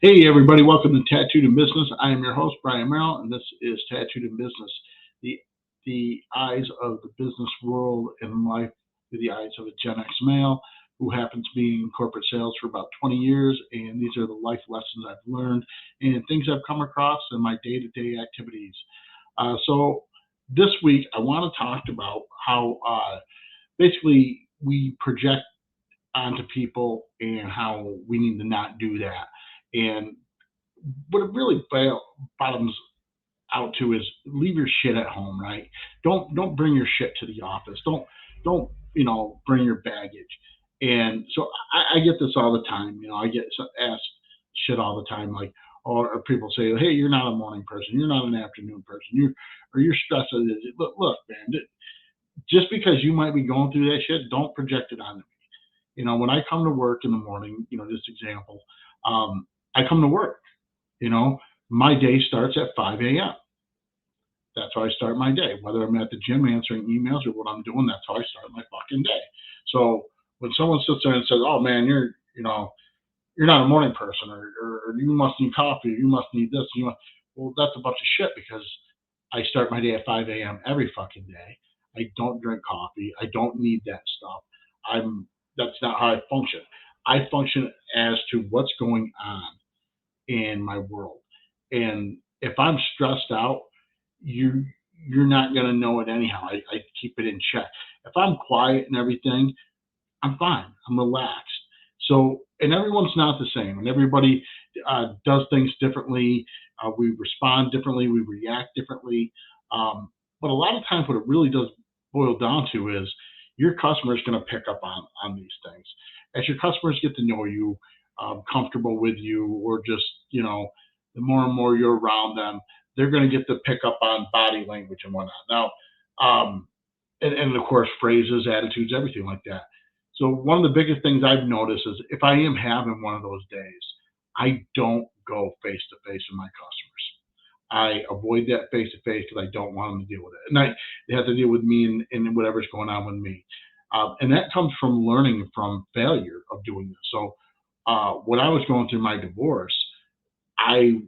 Hey, everybody, welcome to Tattooed in Business. I am your host, Brian Merrill, and this is Tattooed in Business, the, the eyes of the business world and life through the eyes of a Gen X male who happens to be in corporate sales for about 20 years. And these are the life lessons I've learned and things I've come across in my day to day activities. So, this week, I want to talk about how basically we project onto people and how we need to not do that. And what it really bottoms out to is leave your shit at home, right? Don't bring your shit to the office. Don't bring your baggage. And so I get this all the time. I get asked shit all the time, like or people say, hey, you're not a morning person, you're not an afternoon person, you're stressed. Look, man, just because you might be going through that shit, don't project it on me. When I come to work in the morning, this example, I come to work. You know, my day starts at 5 a.m. That's how I start my day. Whether I'm at the gym answering emails or what I'm doing, that's how I start my fucking day. So when someone sits there and says, "Oh man, you're not a morning person, or you must need coffee, or you must need this," well, that's a bunch of shit because I start my day at 5 a.m. every fucking day. I don't drink coffee. I don't need that stuff. I'm That's not how I function. I function as to what's going on in my world. And if I'm stressed out, you you're not gonna know it anyhow. I keep it in check. If I'm quiet and everything, I'm fine. I'm relaxed. So, and everyone's not the same, and everybody does things differently. We respond differently. We react differently. But a lot of times, what it really does boil down to is your customer is going to pick up on these things as your customers get to know you, comfortable with you, or just the more and more you're around them, they're going to get to pick up on body language and whatnot. Now, um, and of course phrases, attitudes, everything like that. So one of the biggest things I've noticed is if I am having one of those days, I don't go face to face with my customers. I avoid that face to face because I don't want them to deal with it, and they have to deal with me and whatever's going on with me. And that comes from learning from failure of doing this. So when I was going through my divorce, I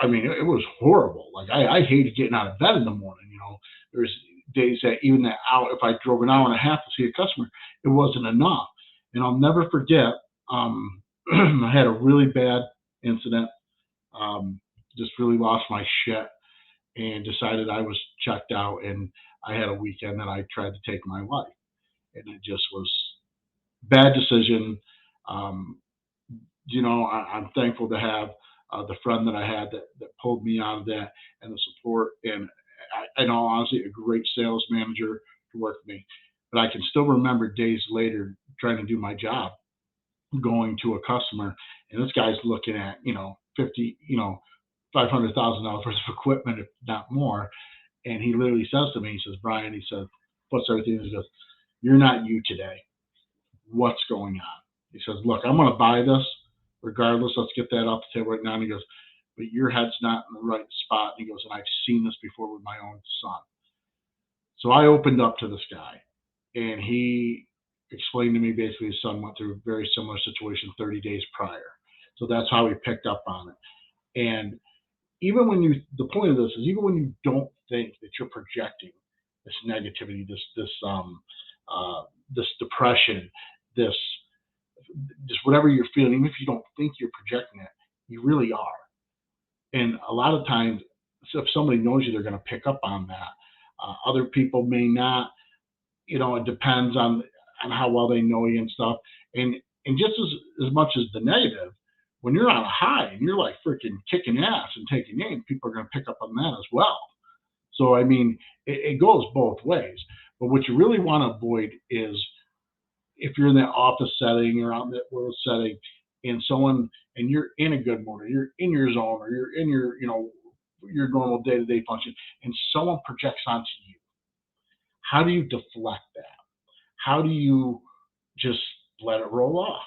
I mean, it was horrible. Like I hated getting out of bed in the morning. There's days that even that hour, if I drove an hour and a half to see a customer, it wasn't enough. And I'll never forget. I had a really bad incident. Um, just really lost my shit and decided I was checked out. And I had a weekend that I tried to take my life, and it just was bad decision. Um, I'm thankful to have the friend that I had that pulled me out of that and the support and, in all honesty, a great sales manager to work with me. But I can still remember days later trying to do my job, going to a customer, and this guy's looking at 50, $500,000 worth of equipment, if not more. And he literally says to me, he says, Brian, he said, puts everything, he goes, "You're not you today. What's going on?" He says, "Look, I'm going to buy this regardless. Let's get that off the table right now." And he goes, "But your head's not in the right spot." And he goes, "And I've seen this before with my own son." So I opened up to this guy, and he explained to me basically his son went through a very similar situation 30 days prior. So that's how he picked up on it. And the point of this is even when you don't think that you're projecting this negativity, this depression, this just whatever you're feeling, even if you don't think you're projecting it, you really are. And a lot of times, so if somebody knows you, they're going to pick up on that. Other people may not. It depends on how well they know you and stuff. And just as much as the negative, when you're on a high and you're like freaking kicking ass and taking names, people are going to pick up on that as well. So I mean, it goes both ways. But what you really want to avoid is if you're in that office setting or out in that world setting and you're in a good mood or you're in your zone or you're in your normal day-to-day function and someone projects onto you, how do you deflect that? How do you just let it roll off?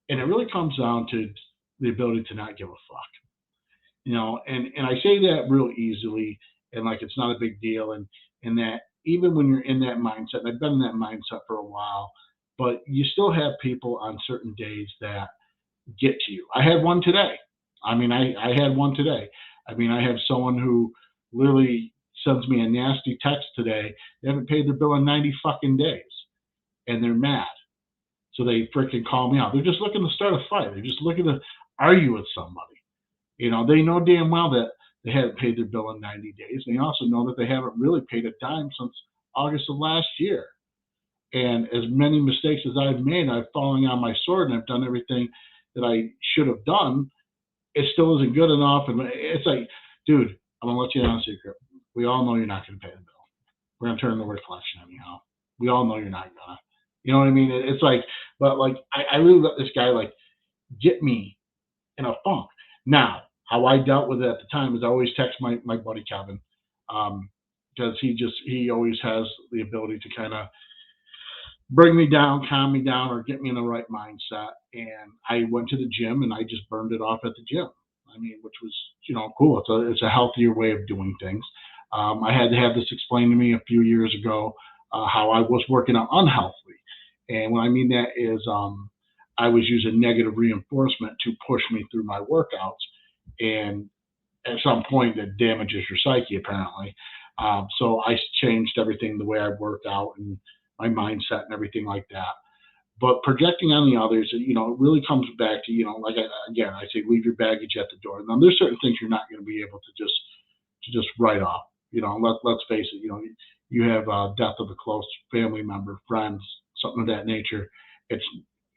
And it really comes down to the ability to not give a fuck. And I say that real easily and like it's not a big deal, and that even when you're in that mindset, and I've been in that mindset for a while, but you still have people on certain days that get to you. I had one today. I had one today. I have someone who literally sends me a nasty text today. They haven't paid their bill in 90 fucking days, and they're mad. So they freaking call me out. They're just looking to start a fight. They're just looking to argue with somebody. They know damn well that they haven't paid their bill in 90 days. They also know that they haven't really paid a dime since August of last year. And as many mistakes as I've made, I've fallen on my sword and I've done everything that I should have done. It still isn't good enough. And it's like, dude, I'm going to let you in on a secret. We all know you're not going to pay the bill. We're going to turn the word collection anyhow. We all know you're not going to. You know what I mean? It's like, but like, I really let this guy like get me in a funk. Now, how I dealt with it at the time is I always text my buddy Kevin, because he always has the ability to kind of bring me down, calm me down, or get me in the right mindset. And I went to the gym and I just burned it off at the gym. Which was cool. It's a healthier way of doing things. I had to have this explained to me a few years ago, how I was working out unhealthily, and what I mean that is I was using negative reinforcement to push me through my workouts, and at some point that damages your psyche apparently. So I changed everything, the way I worked out and my mindset and everything like that. But projecting on the others, it really comes back to, I say leave your baggage at the door. Now there's certain things you're not going to be able to just write off. Let's face it. You have death of a close family member, friends, something of that nature. It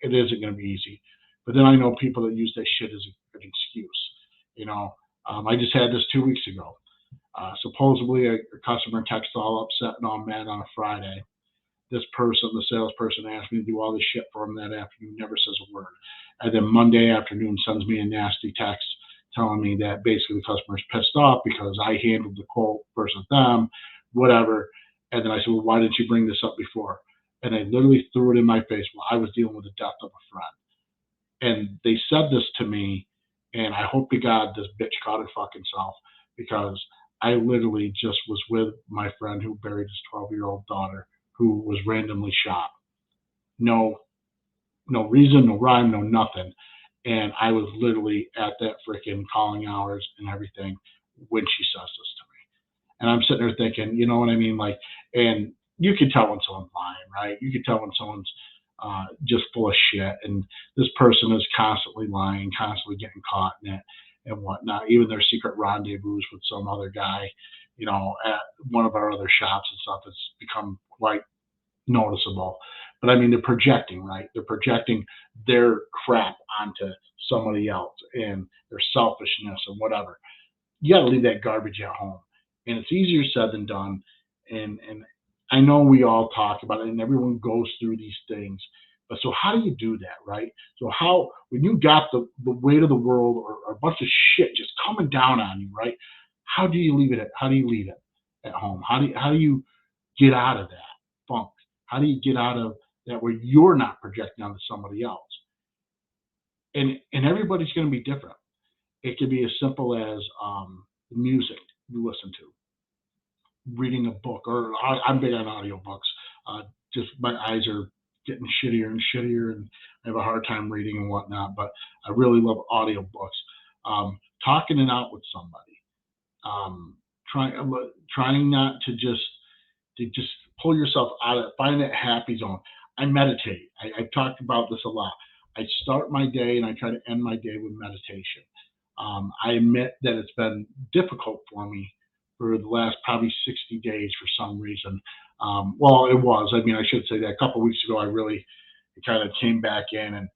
isn't going to be easy. But then I know people that use that shit as an excuse. I just had this 2 weeks ago. Supposedly a customer texted all upset and all mad on a Friday. This person, the salesperson, asked me to do all this shit for him that afternoon, never says a word. And then Monday afternoon sends me a nasty text telling me that basically the customer's pissed off because I handled the quote versus them, whatever. And then I said, well, why didn't you bring this up before? And they literally threw it in my face while I was dealing with the death of a friend. And they said this to me, and I hope to God this bitch caught her fucking self, because I literally just was with my friend who buried his 12-year-old daughter, who was randomly shot. No reason, no rhyme, no nothing. And I was literally at that freaking calling hours and everything when she says this to me. And I'm sitting there thinking, you know what I mean? Like, and you can tell when someone's lying, right? You can tell when someone's just full of shit. And this person is constantly lying, constantly getting caught in it and whatnot. Even their secret rendezvous with some other guy, at one of our other shops and stuff, has become quite noticeable. But they're projecting, right? They're projecting their crap onto somebody else and their selfishness and whatever. You got to leave that garbage at home. And it's easier said than done. And I know we all talk about it and everyone goes through these things. But so how do you do that, right? So when you got the weight of the world or a bunch of shit just coming down on you, right? How do you leave it at home? How do you get out of that funk? How do you get out of that where you're not projecting onto somebody else? And everybody's going to be different. It could be as simple as music you listen to, reading a book, or I'm big on audiobooks. Just my eyes are getting shittier and shittier, and I have a hard time reading and whatnot. But I really love audiobooks. Talking it out with somebody. Trying not to just pull yourself out of it. Find that happy zone. I meditate. I've talked about this a lot. I start my day and I try to end my day with meditation. I admit that it's been difficult for me for the last probably 60 days for some reason. Well, it was. I should say that a couple of weeks ago, it kind of came back in and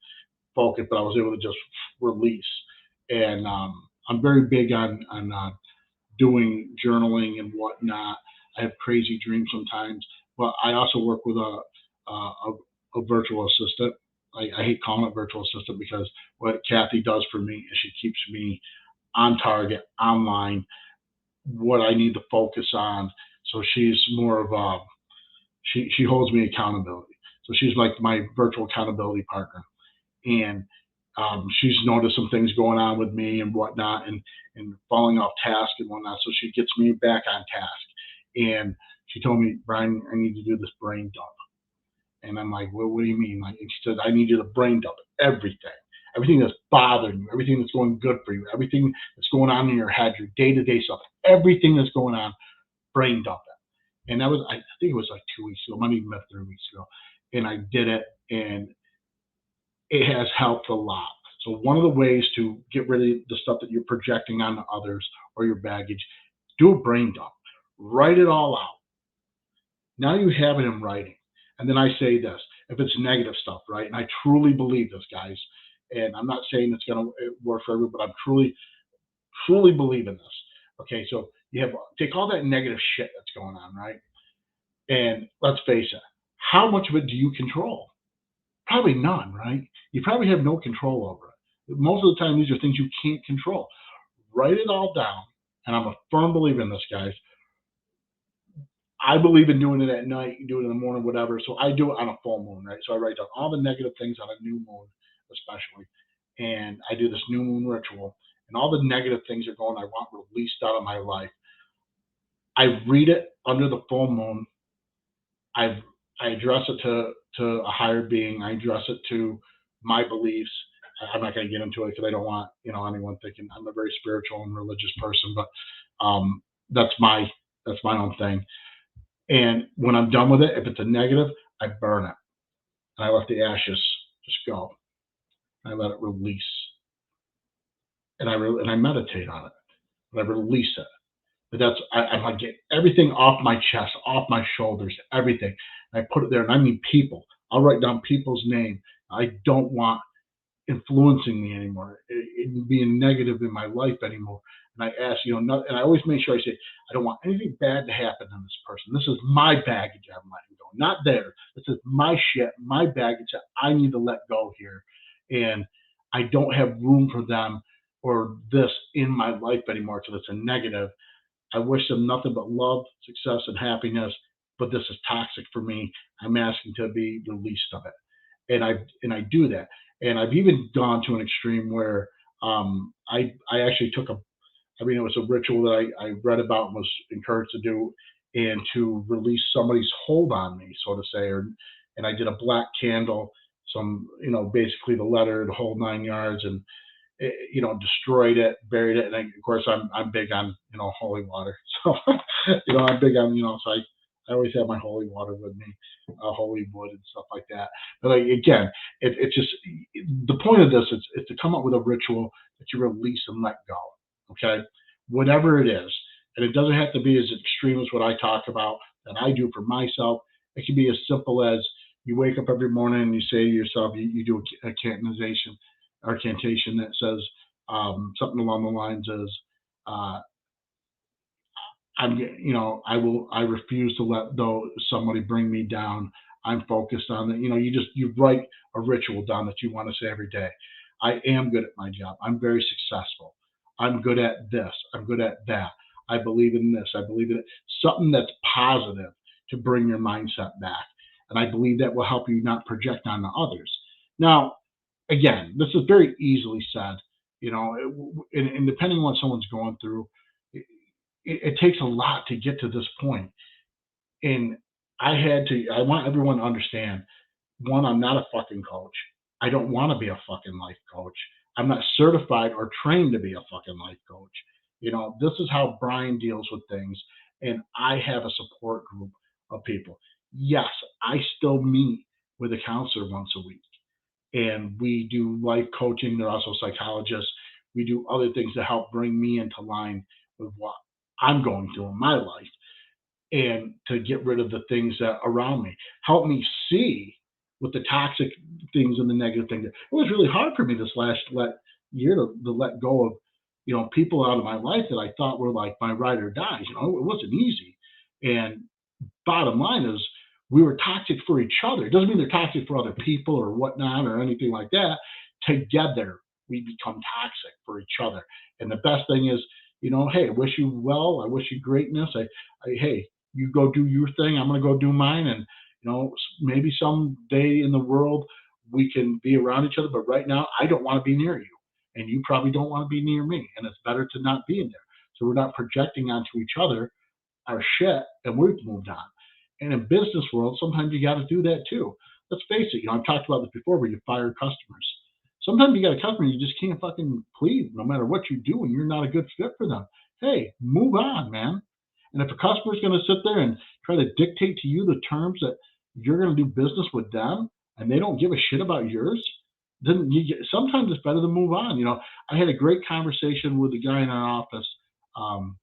focused, but I was able to just release. And I'm very big on doing journaling and whatnot. I have crazy dreams sometimes, but I also work with a virtual assistant. I hate calling it virtual assistant because what Kathy does for me is she keeps me on target, online, what I need to focus on. So she's more of she holds me accountability. So she's like my virtual accountability partner. And she's noticed some things going on with me and whatnot, and falling off task and whatnot. So she gets me back on task. And she told me, Brian, I need to do this brain dump. And I'm like, well, what do you mean? Like, and she said, I need you to brain dump everything. everything that's bothering you, everything that's going good for you, everything that's going on in your head, your day-to-day stuff, everything that's going on, brain dump it. And that was, I think it was like 2 weeks ago, maybe even 3 weeks ago. And I did it, and it has helped a lot. So one of the ways to get rid of the stuff that you're projecting onto others or your baggage, do a brain dump. Write it all out. Now you have it in writing. And then I say this, if it's negative stuff, right? And I truly believe this, guys. And I'm not saying it's going to work for everyone, but I'm truly believe in this. Okay, so you have take all that negative shit that's going on, right? And let's face it, how much of it do you control? Probably none, right? You probably have no control over it. Most of the time, these are things you can't control. Write it all down. And I'm a firm believer in this, guys. I believe in doing it at night, you do it in the morning, whatever. So I do it on a full moon, right? So I write down all the negative things on a new moon, especially. And I do this new moon ritual. And all the negative things are going, I want released out of my life. I read it under the full moon. I address it to a higher being. I address it to my beliefs. I'm not going to get into it because I don't want anyone thinking I'm a very spiritual and religious person, but that's my own thing. And when I'm done with it, if it's a negative, I burn it and I let the ashes just go. I let it release, and I meditate on it, and I release it. But I'm like get everything off my chest, off my shoulders, everything. And I put it there, and I mean people. I'll write down people's name. I don't want influencing me anymore, it being negative in my life anymore. And I ask, and I always make sure I say, I don't want anything bad to happen to this person. This is my baggage I'm letting go, not theirs. This is my shit, my baggage that I need to let go here. And I don't have room for them or this in my life anymore because it's a negative. I wish them nothing but love, success, and happiness. But this is toxic for me. I'm asking to be released of it, and I do that. And I've even gone to an extreme where I actually took it was a ritual that I read about and was encouraged to do, and to release somebody's hold on me, so to say. And I did a black candle, basically the letter, the whole 9 yards, and destroyed it, buried it. And of course, I'm big on holy water, so I'm big on so I always have my holy water with me, holy wood and stuff like that. But again, it's just the point of this is to come up with a ritual that you release and let go. Okay, whatever it is, and it doesn't have to be as extreme as what I talk about that I do for myself. It can be as simple as you wake up every morning and you say to yourself, you do a cantation that says something along the lines as I refuse to let somebody bring me down. I'm focused on it. You write a ritual down that you want to say every day. I am good at my job. I'm very successful. I'm good at this. I'm good at that. I believe in this. I believe in it. Something that's positive to bring your mindset back. And I believe that will help you not project on the others. Now, again, this is very easily said, and depending on what someone's going through, it takes a lot to get to this point. And I want everyone to understand, one, I'm not a fucking coach. I don't want to be a fucking life coach. I'm not certified or trained to be a fucking life coach. This is how Brian deals with things. And I have a support group of people. Yes, I still meet with a counselor once a week, and we do life coaching. They're also psychologists. We do other things to help bring me into line with what I'm going through in my life, and to get rid of the things that around me. Help me see with the toxic things and the negative things. It was really hard for me this last year to let go of, people out of my life that I thought were like my ride or dies. It wasn't easy. And bottom line is, we were toxic for each other. It doesn't mean they're toxic for other people or whatnot or anything like that. Together, we become toxic for each other. And the best thing is, hey, I wish you well. I wish you greatness. Hey, you go do your thing. I'm going to go do mine. And, maybe someday in the world we can be around each other. But right now, I don't want to be near you. And you probably don't want to be near me. And it's better to not be in there. So we're not projecting onto each other our shit, and we've moved on. And in business world, sometimes you got to do that too. Let's face it. I've talked about this before, where you fire customers. Sometimes you got a customer you just can't fucking please, no matter what you do, and you're not a good fit for them. Hey, move on, man. And if a customer's going to sit there and try to dictate to you the terms that you're going to do business with them, and they don't give a shit about yours, then sometimes it's better to move on. I had a great conversation with a guy in our office, um,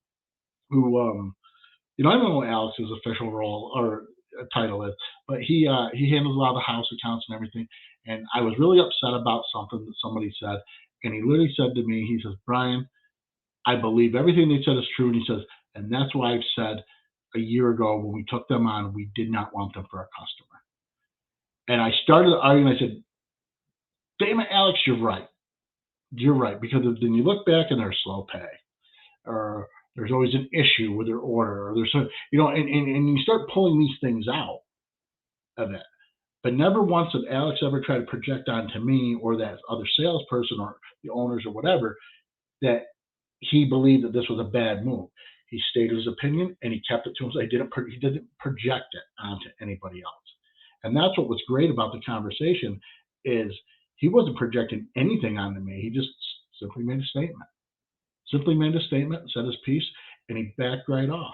who I don't know what Alex's official role or title is, but he handles a lot of the house accounts and everything. And I was really upset about something that somebody said, and he literally said to me, he says, "Brian, I believe everything they said is true," and he says, "and that's why I've said a year ago when we took them on, we did not want them for a customer." And I started arguing. I said, "Damn it, Alex, you're right. You're right, because then you look back and there's slow pay, or there's always an issue with their order, or there's some, and you start pulling these things out of it. But never once did Alex ever try to project onto me or that other salesperson or the owners or whatever that he believed that this was a bad move. He stated his opinion and he kept it to himself. He didn't project it onto anybody else. And that's what was great about the conversation is he wasn't projecting anything onto me. He just simply made a statement. Simply made a statement, said his piece, and he backed right off.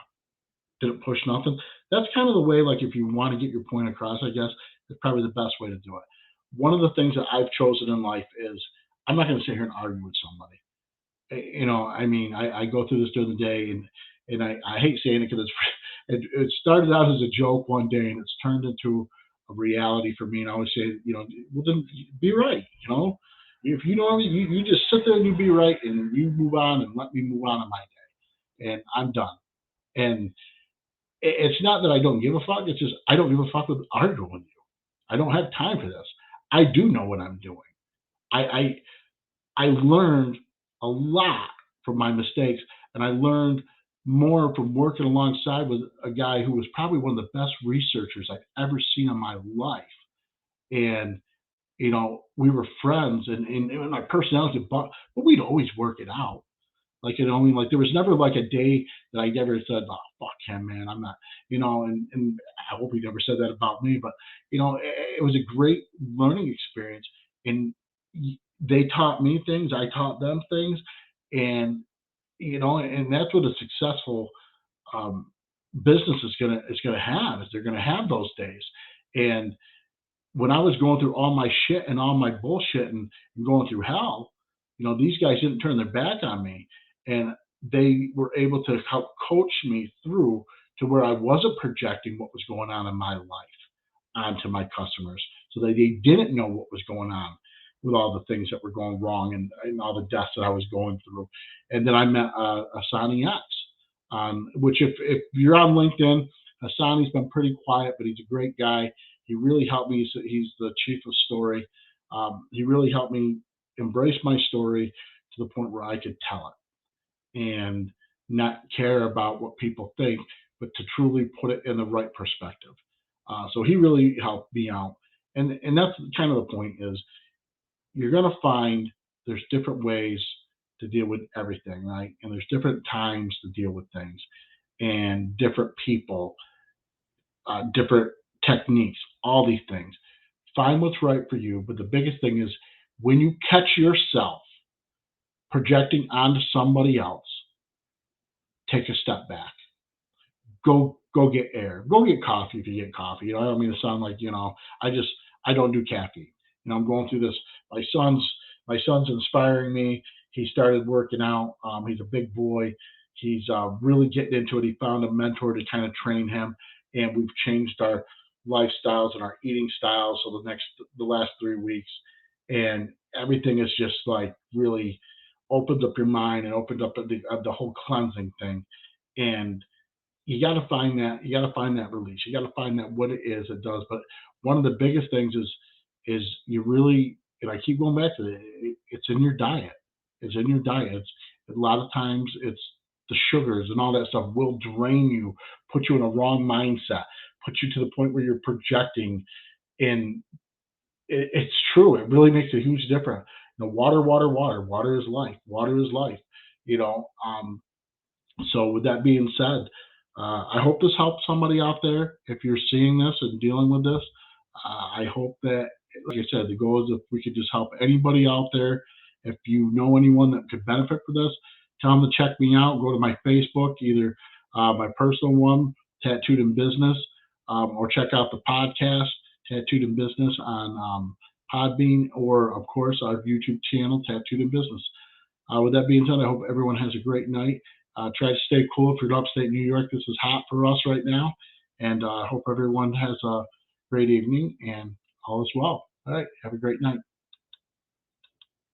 Didn't push nothing. That's kind of the way, like, if you want to get your point across, I guess, it's probably the best way to do it. One of the things that I've chosen in life is I'm not going to sit here and argue with somebody. I mean, I go through this during the day, and I hate saying it because it started out as a joke one day, and it's turned into a reality for me. And I always say, well, then be right. If you know you just sit there and you be right, and you move on and let me move on in my day, and I'm done. And it's not that I don't give a fuck. It's just I don't give a fuck with arguing with you. I don't have time for this. I do know what I'm doing. I I learned a lot from my mistakes, and I learned more from working alongside with a guy who was probably one of the best researchers I've ever seen in my life. And we were friends, and my personality, but we'd always work it out. Like, like there was never like a day that I ever said, "Oh, fuck him, man, I'm not," and I hope he never said that about me. But it was a great learning experience, and they taught me things, I taught them things, and and that's what a successful um, business is gonna have. Is they're gonna have those days. And when I was going through all my shit and all my bullshit and going through hell, these guys didn't turn their back on me, and they were able to help coach me through to where I wasn't projecting what was going on in my life onto my customers, so that they didn't know what was going on with all the things that were going wrong, and all the deaths that I was going through. And then I met Asani X, which if you're on LinkedIn, Asani's been pretty quiet, but he's a great guy. He really helped me. He's the chief of story. He really helped me embrace my story to the point where I could tell it and not care about what people think, but to truly put it in the right perspective. So he really helped me out. And that's kind of the point is you're going to find there's different ways to deal with everything, right? And there's different times to deal with things and different people, different techniques, all these things. Find what's right for you. But the biggest thing is when you catch yourself projecting onto somebody else, take a step back. Go get air. Go get coffee if you get coffee. I don't mean to sound like, I don't do caffeine. I'm going through this. My son's inspiring me. He started working out. He's a big boy. He's really getting into it. He found a mentor to kind of train him, and we've changed our lifestyles and our eating styles. So the last 3 weeks, and everything is just like really opened up your mind and opened up the whole cleansing thing. And you got to find that release. You got to find that what it is it does. But one of the biggest things is you really, and I keep going back to it's in your diet. It's in your diet. A lot of times it's the sugars and all that stuff will drain you, put you in a wrong mindset, put you to the point where you're projecting. And it's true. It really makes a huge difference. Water, water, water. Water is life. Water is life. You know. So with that being said, I hope this helps somebody out there. If you're seeing this and dealing with this, I hope that like I said, the goal is if we could just help anybody out there. If you know anyone that could benefit for this, tell them to check me out. Go to my Facebook, either my personal one, Tattooed in Business, or check out the podcast, Tattooed in Business, on Podbean, or of course our YouTube channel, Tattooed in Business. With that being said, I hope everyone has a great night. Try to stay cool. If you're in upstate New York, this is hot for us right now. And I hope everyone has a great evening and all is well. All right. Have a great night.